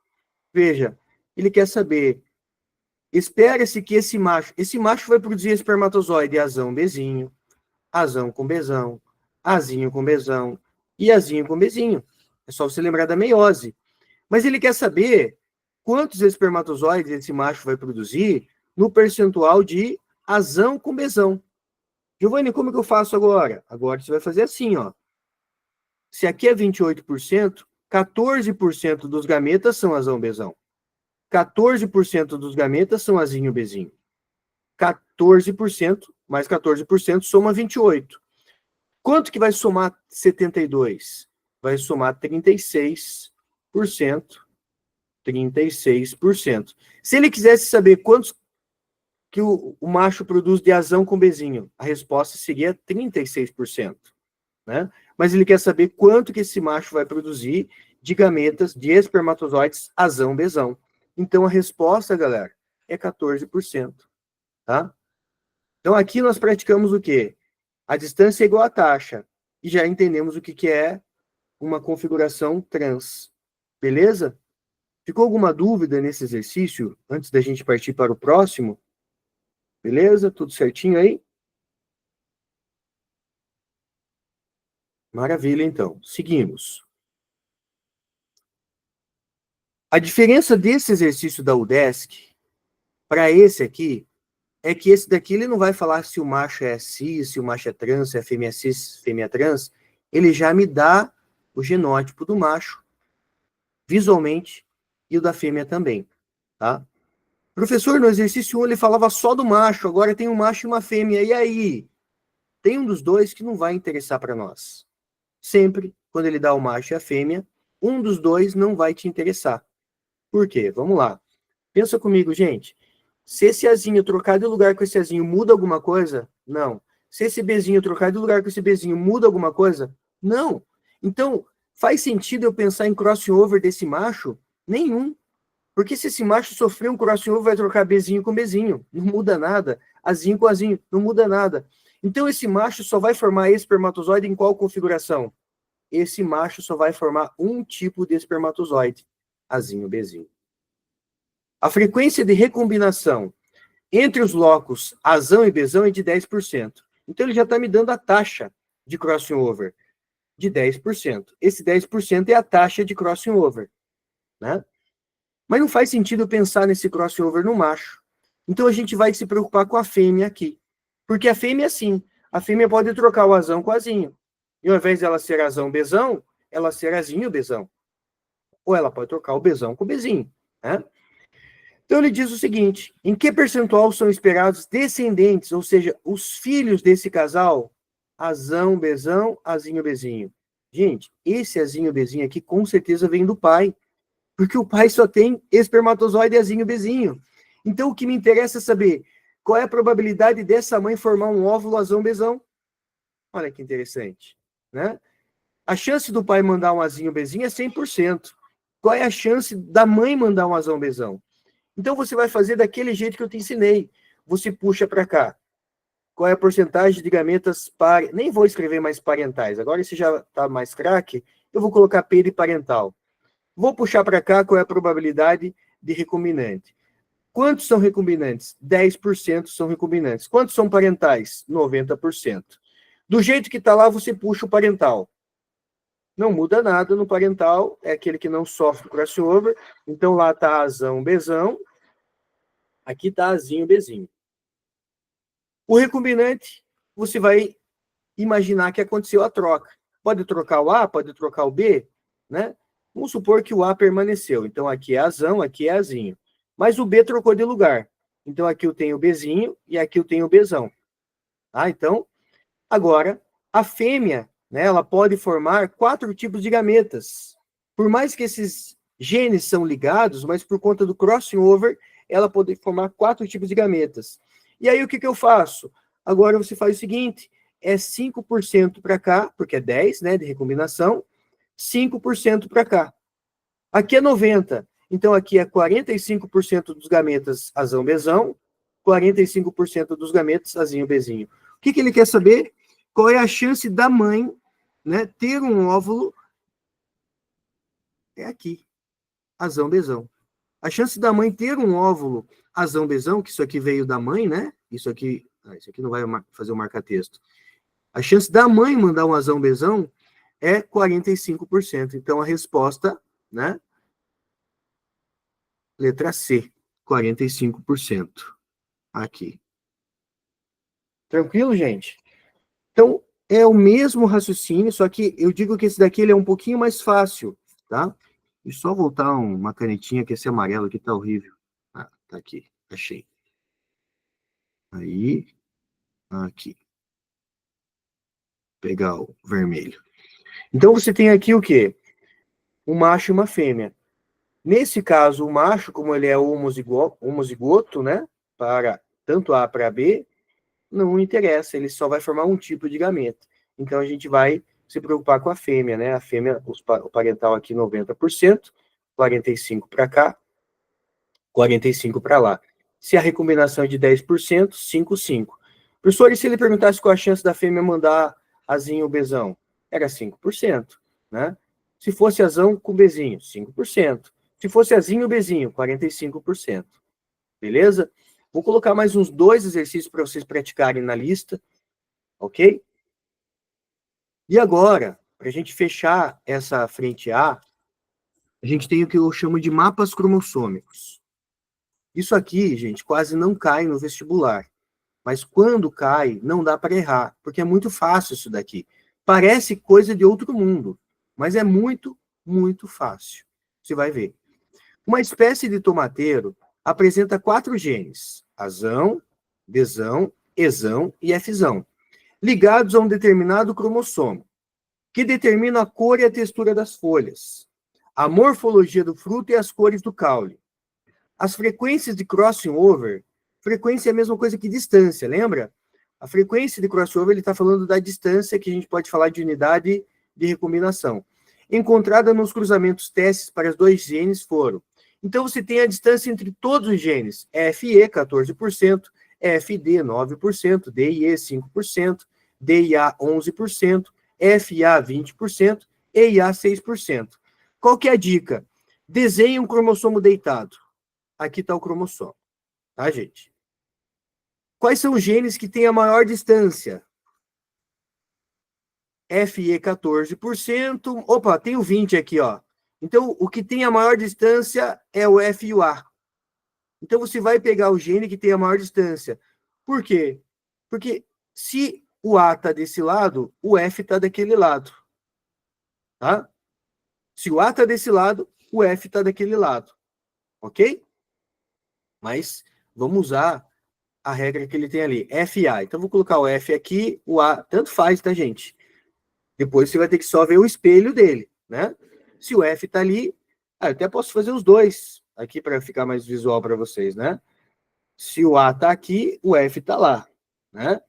Veja, ele quer saber, espera-se que esse macho vai produzir espermatozoide azão, bezinho, azão com bezão, azinho com bezão e azinho com bezinho. É só você lembrar da meiose. Mas ele quer saber quantos espermatozoides esse macho vai produzir no percentual de azão com bezão. Giovanni, como que eu faço agora? Agora você vai fazer assim, ó. Se aqui é 28%, 14% dos gametas são azão-bezão. 14% dos gametas são azinho-bezinho. 14% mais 14% soma 28%. Quanto que vai somar 72%? Vai somar 36%. 36%. Se ele quisesse saber quantos que o macho produz de azão com bezinho, a resposta seria 36%. Né? Mas ele quer saber quanto que esse macho vai produzir de gametas, de espermatozoides azão-bezão. Então, a resposta, galera, é 14%. Tá? Então, aqui nós praticamos o quê? A distância é igual à taxa. E já entendemos o que é uma configuração trans. Beleza? Ficou alguma dúvida nesse exercício, antes da gente partir para o próximo? Beleza? Tudo certinho aí? Maravilha, então. Seguimos. A diferença desse exercício da UDESC para esse aqui é que esse daqui ele não vai falar se o macho é cis, se o macho é trans, se é fêmea cis, fêmea trans. Ele já me dá o genótipo do macho visualmente e o da fêmea também, tá? Professor, no exercício 1 ele falava só do macho, agora tem um macho e uma fêmea. E aí? Tem um dos dois que não vai interessar para nós. Sempre, quando ele dá o macho e a fêmea, um dos dois não vai te interessar. Por quê? Vamos lá. Pensa comigo, gente. Se esse azinho trocar de lugar com esse azinho muda alguma coisa? Não. Se esse bezinho trocar de lugar com esse bezinho muda alguma coisa? Não. Então, Faz sentido eu pensar em crossover desse macho? Nenhum. Porque se esse macho sofrer um crossover, vai trocar Bzinho com Bzinho. Não muda nada. Azinho com Azinho. Não muda nada. Então, esse macho só vai formar espermatozoide em qual configuração? Esse macho só vai formar um tipo de espermatozoide. Azinho, Bzinho. A frequência de recombinação entre os locos Azão e Bzão é de 10%. Então, ele já está me dando a taxa de crossing over de 10%. Esse 10% é a taxa de crossing over, né? Mas não faz sentido pensar nesse crossing over no macho. Então, a gente vai se preocupar com a fêmea aqui. Porque a fêmea é assim. A fêmea pode trocar o azão com o azinho. E ao invés dela ser azão Bzão, ela ser azinho Bzão. Ou ela pode trocar o Bzão com o Bzinho, né? Então ele diz o seguinte: em que percentual são esperados descendentes, ou seja, os filhos desse casal? Azão, Bzão, azinho, Bzinho. Gente, esse azinho, Bzinho aqui com certeza vem do pai, porque o pai só tem espermatozoide azinho, Bzinho. Então o que me interessa é saber qual é a probabilidade dessa mãe formar um óvulo azão, Bzão. Olha que interessante, né? A chance do pai mandar um azinho, Bzinho é 100%. Qual é a chance da mãe mandar um azão, Bzão? Então, você vai fazer daquele jeito que eu te ensinei. Você puxa para cá. Qual é a porcentagem de gametas nem vou escrever mais parentais. Agora, esse já está mais craque. Eu vou colocar P de parental. Vou puxar para cá qual é a probabilidade de recombinante. Quantos são recombinantes? 10% são recombinantes. Quantos são parentais? 90%. Do jeito que está lá, você puxa o parental. Não muda nada no parental, é aquele que não sofre crossover. Então, lá está azão, Bzão. Aqui está azinho, Bzinho. O recombinante, você vai imaginar que aconteceu a troca. Pode trocar o A, pode trocar o B, né? Vamos supor que o A permaneceu. Então, aqui é azão, aqui é azinho. Mas o B trocou de lugar. Então, aqui eu tenho o Bzinho e aqui eu tenho o Bzão. Tá? Então, agora, a fêmea, né, ela pode formar 4 tipos de gametas. Por mais que esses genes são ligados, mas por conta do crossing over, ela pode formar 4 tipos de gametas. E aí, o que eu faço? Agora você faz o seguinte, é 5% para cá, porque é 10, né, de recombinação, 5% para cá. Aqui é 90, então aqui é 45% dos gametas azão-Bzão, 45% dos gametas azinho-Bzinho. O que ele quer saber? Qual é a chance da mãe, né, ter um óvulo? É aqui, azão-Bzão. A chance da mãe ter um óvulo azão-Bzão, que isso aqui veio da mãe, né? Isso aqui não vai fazer o marca-texto. A chance da mãe mandar um azão-Bzão é 45%. Então, a resposta, né? Letra C, 45%. Aqui. Tranquilo, gente? Então, é o mesmo raciocínio, só que eu digo que esse daqui ele é um pouquinho mais fácil, tá? E só voltar uma canetinha, que esse amarelo aqui tá horrível. Ah, tá aqui, achei. Aí, aqui. Pegar o vermelho. Então, você tem aqui o quê? Um macho e uma fêmea. Nesse caso, o macho, como ele é homozigoto, né? Para tanto A para B, não interessa, ele só vai formar um tipo de gameta. Então, a gente vai se preocupar com a fêmea, né? A fêmea, o parental aqui 90%, 45% para cá, 45% para lá. Se a recombinação é de 10%, 5, 5. Professor, e se ele perguntasse qual a chance da fêmea mandar azinho ou Bzão? Era 5%, né? Se fosse azão com Bzinho, 5%. Se fosse azinho ou Bzinho, 45%. Beleza? Vou colocar mais uns 2 exercícios para vocês praticarem na lista, ok? E agora, para a gente fechar essa frente A gente tem o que eu chamo de mapas cromossômicos. Isso aqui, gente, quase não cai no vestibular. Mas quando cai, não dá para errar, porque é muito fácil isso daqui. Parece coisa de outro mundo, mas é muito, muito fácil. Você vai ver. Uma espécie de tomateiro apresenta 4 genes: azão, Bzão, Ezão e Fzão, ligados a um determinado cromossomo, que determina a cor e a textura das folhas, a morfologia do fruto e as cores do caule. As frequências de crossing over, frequência é a mesma coisa que distância, lembra? A frequência de crossover, ele está falando da distância, que a gente pode falar de unidade de recombinação. encontrada nos cruzamentos testes para os dois genes foram. Então, você tem a distância entre todos os genes, FE, 14%, FD, 9%, DIE, 5%, DIA, 11%, FA, 20%, EIA, 6%. Qual que é a dica? Desenhe um cromossomo deitado. Aqui está o cromossomo, tá, gente? Quais são os genes que têm a maior distância? FE, 14%. Opa, tem o 20 aqui, ó. Então, o que tem a maior distância é o FUA. Então, você vai pegar o gene que tem a maior distância. Por quê? Porque se o A está desse lado, o F está daquele lado. Tá? Se o A está desse lado, o F está daquele lado. Ok? Mas vamos usar a regra que ele tem ali, FA. Então, vou colocar o F aqui, o A, tanto faz, tá, gente? Depois você vai ter que só ver o espelho dele, né? Se o F está ali, eu até posso fazer os dois aqui para ficar mais visual para vocês, né? Se o A está aqui, o F está lá, né?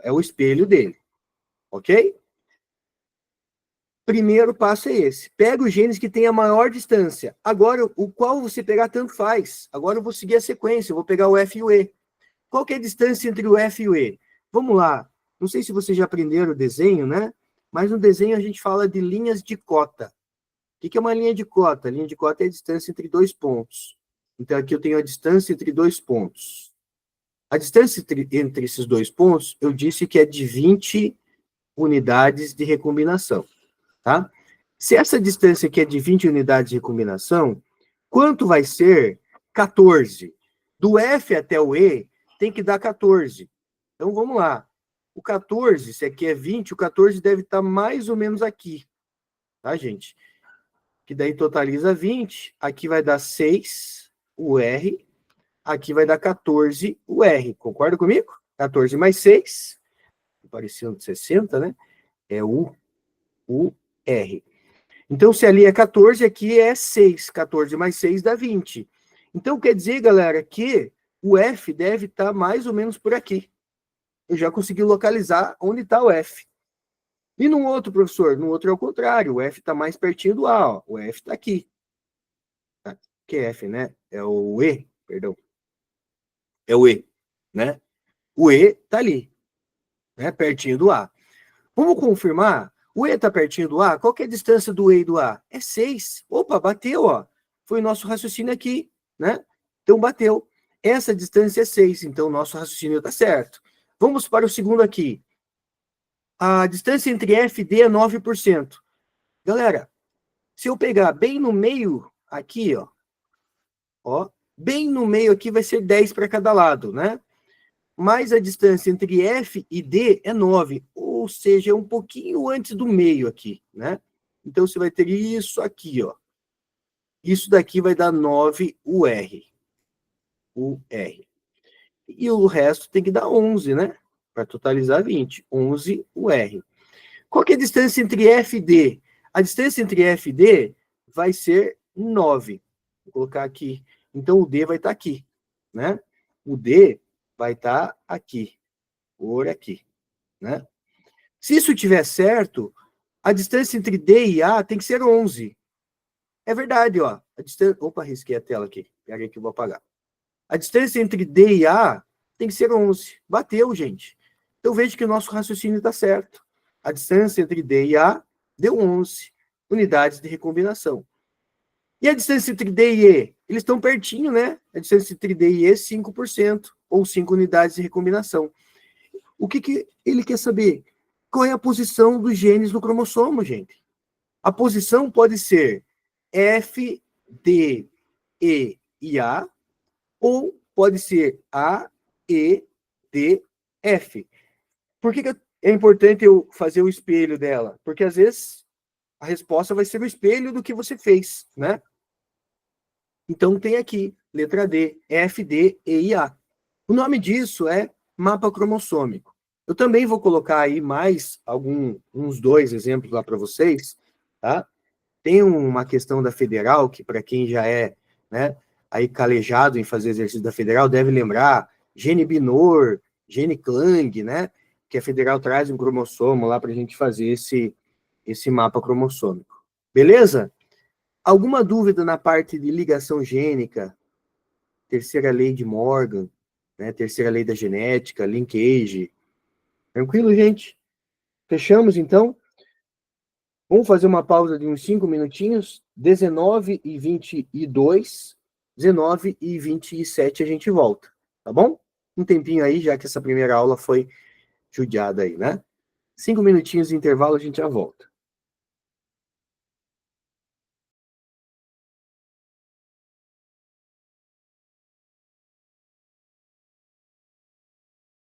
É o espelho dele, ok? Primeiro passo é esse. Pega os genes que têm a maior distância. Agora, o qual você pegar, tanto faz. Agora eu vou seguir a sequência, eu vou pegar o F e o E. Qual que é a distância entre o F e o E? Vamos lá. Não sei se vocês já aprenderam o desenho, né? Mas no desenho a gente fala de linhas de cota. O que é uma linha de cota? A linha de cota é a distância entre dois pontos. Então, aqui eu tenho a distância entre dois pontos. A distância entre esses dois pontos, eu disse que é de 20 unidades de recombinação. Tá? Se essa distância aqui é de 20 unidades de recombinação, quanto vai ser 14? Do F até o E, tem que dar 14. Então, vamos lá. O 14, se aqui é 20, o 14 deve estar mais ou menos aqui. Tá, gente? Que daí totaliza 20. Aqui vai dar 6, o R. Aqui vai dar 14, o R. Concorda comigo? 14 mais 6, parecendo 60, né? É o R. Então, se ali é 14, aqui é 6. 14 mais 6 dá 20. Então, quer dizer, galera, que o F deve estar mais ou menos por aqui. Eu já consegui localizar onde está o F. E no outro, professor? No outro é o contrário. O F está mais pertinho do A. Ó. O F está aqui. Que é F, né? É o E, perdão. É o E, né? O E está ali, né? Pertinho do A. Vamos confirmar? O E está pertinho do A? Qual que é a distância do E e do A? É 6. Opa, bateu, ó. Foi o nosso raciocínio aqui, né? Então, bateu. Essa distância é 6, então o nosso raciocínio está certo. Vamos para o segundo aqui. A distância entre F e D é 9%. Galera, se eu pegar bem no meio aqui, ó, bem no meio aqui vai ser 10 para cada lado, né? Mas a distância entre F e D é 9, ou seja, é um pouquinho antes do meio aqui, né? Então, você vai ter isso aqui, ó. Isso daqui vai dar 9 UR. UR. E o resto tem que dar 11, né? Para totalizar 20. 11 UR. Qual que é a distância entre F e D? A distância entre F e D vai ser 9. Vou colocar aqui. Então, o D vai estar aqui, né? O D vai estar aqui, por aqui, né? Se isso estiver certo, a distância entre D e A tem que ser 11. É verdade, ó. A distância... Opa, risquei a tela aqui. Pera aí que eu vou apagar. A distância entre D e A tem que ser 11. Bateu, gente. Então, veja que o nosso raciocínio está certo. A distância entre D e A deu 11 unidades de recombinação. E a distância entre D e E? Eles estão pertinho, né? A distância entre D e E é 5%, ou 5 unidades de recombinação. O que ele quer saber? Qual é a posição dos genes no cromossomo, gente? A posição pode ser F, D, E e A, ou pode ser A, E, D, F. Por que é importante eu fazer o espelho dela? Porque, às vezes, a resposta vai ser o espelho do que você fez, né? Então, tem aqui, letra D, F, D, E e A. O nome disso é mapa cromossômico. Eu também vou colocar aí mais uns 2 exemplos lá para vocês, tá? Tem uma questão da Federal, que para quem já é, né, aí calejado em fazer exercício da Federal, deve lembrar, gene Binor, gene Clang, né? Que a Federal traz um cromossomo lá para a gente fazer esse mapa cromossômico. Beleza? Alguma dúvida na parte de ligação gênica, terceira lei de Morgan, né, terceira lei da genética, linkage? Tranquilo, gente? Fechamos, então? Vamos fazer uma pausa de uns 5 minutinhos. 19h22, 19h27 a gente volta, tá bom? Um tempinho aí, já que essa primeira aula foi judiada aí, né? 5 minutinhos de intervalo, a gente já volta.